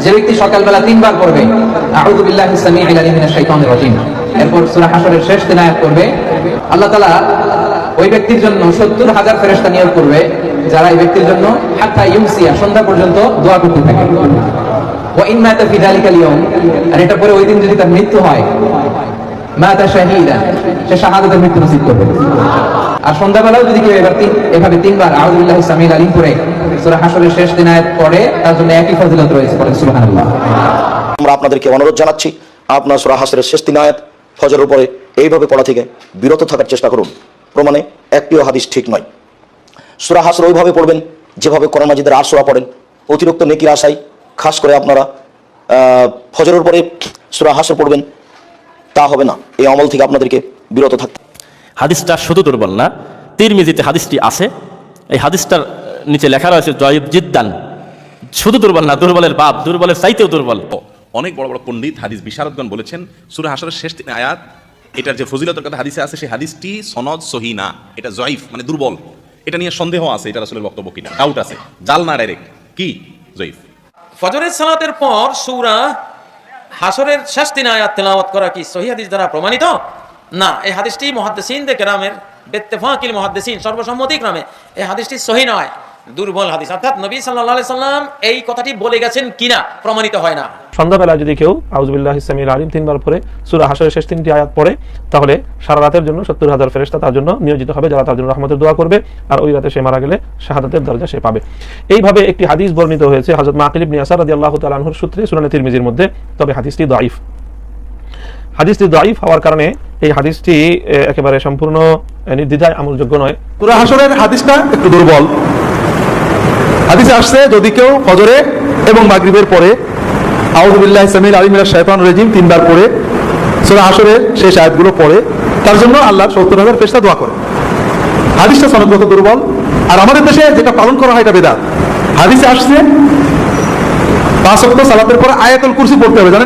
যে ব্যক্তি সকালবেলা 3 বার পড়বে আউযু বিল্লাহি সামিউল আলিম মিনাশ শাইতানির রাজিম, এরপর সূরা হাশরের শেষ 3 আয়াত পড়বে, আল্লাহ তাআলা ওই ব্যক্তির জন্য 70,000 ফেরেশতা নিয়োগ করবে যারা এই ব্যক্তির জন্য হাত্তা ইউমসিয়া সন্ধ্যা পর্যন্ত দোয়া করতে থাকে। ওয়া ইন মাতা ফি যালিকাল ইয়াউম, আর এটা পরে ওই দিন যদি তার মৃত্যু হয়, মাতা শাহীদা, সে শাহাদাতের মৃত্যু নসিব করবে। আর সন্ধ্যাবেলাও যদি কেউ এভাবে 3 বার আউযু বিল্লাহি সামিউল আলিম পড়ে সূরা হাশরের শেষ 3 আয়াত পড়ে, তার জন্য একই ফজিলত রয়েছে। পড়েন সুবহানাল্লাহ। আমরা আপনাদেরকে অনুরোধ জানাচ্ছি, আপনার সূরা হাশরের শেষ 3 আয়াত ফজরের পরে এইভাবে পড়া থেকে বিরত থাকার চেষ্টা করুন। প্রমাণে একটিও হাদিস ঠিক নয়। সূরা হাশর ওইভাবে পড়বেন যেভাবে কোরআন মাজিদের 8 সূরা পড়েন, অতিরিক্ত নেকির আশায় খাস করে আপনারা ফজরের পরে সূরা হাশর পড়বেন, তা হবে না। এই আমল থেকে আপনাদেরকে বিরত থাকতে। হাদিসটা শুধু দুর্বল না, তিরমিজিতে হাদিসটি আছে, এই হাদিসটার নিচে লেখা রয়েছে জয়ীফ জিদ্দান। শুধু দুর্বল না, দুর্বলের বাপ, দুর্বলের চাইতেও দুর্বল। অনেক বড় বড় পণ্ডিত হাদিস বিশারদগণ বলেছেন সূরা হাশরের শেষ 3 আয়াত, এটার যে ফজিলতের কথা হাদিসে আছে, সেই হাদিসটি সনদ সহি না, এটা জয়ীফ মানে দুর্বল। এটা নিয়ে সন্দেহ আছে, এটা রাসূলের বক্তব্য কিনা, ডাউট আছে, জাল না ডাইরেক্ট কি জয়ীফ। ফজরের সালাতের পর সূরা হাশরের শেষ 3 আয়াত তেলাওয়াত করা কি সহিহ হাদিস দ্বারা প্রমাণিত? না, এই হাদিসটি মুহাদ্দিসিনদের কেরামের বিত্তেফাকিল মুহাদ্দিসিন সর্বসম্মতিক্রমে এই হাদিসটি সহিহ নয়, দুর্বল হাদিস। অর্থাৎ নবী সাল্লাল্লাহু আলাইহি সাল্লাম এই কথাটি বলে গেছেন কিনা প্রমাণিত হয় না। সন্ধ্যাবেলা যদি কেউ আউযু বিল্লাহি সামিউল আলিম 3 বার পড়ে সূরা হাশরের শেষ 3টি আয়াত পড়ে, তাহলে সারা রাতের জন্য 70,000 ফেরেশতা তার জন্য নিয়োজিত হবে, যারা তার জন্য রহমতের দোয়া করবে, আর ওই রাতে সে মারা গেলে শাহাদাতের দরজা সে পাবে। এইভাবে একটি হাদিস বর্ণিত হয়েছে হযরত মাকিল ইবনে ইয়াসার রাদিয়াল্লাহু তাআলা আনহুর সূত্রে সুনানে তিরমিজির মধ্যে, তবে হাদিসটি দাঈফ। হাদিসটি দাঈফ হওয়ার কারণে এই হাদিসটি একেবারে সম্পূর্ণ নির্দ্বিধায় আমলযোগ্য নয়। সূরা হাশরের হাদিসটা একটু দুর্বল। হাদিসে আসছে যদি কেউ ফজরে এবং মাগরিবের পরে আউযু বিল্লাহি সামিউল আলিম মিনাশ শাইতানির রাজিম 3 বার পড়ে সূরা হাশরের শেষ আয়াতগুলো পড়ে, তার জন্য আল্লাহ 70,000 ফেরেশতা দোয়া করে। হাদিসটা সনদগত দুর্বল। আর আমাদের দেশে যেটা পালন করা হয় এটা বিদআত। হাদিসে আসছে 5 ওয়াক্ত সালাতের পরে আয়াতুল কুরসি পড়তে হবে, জানেন?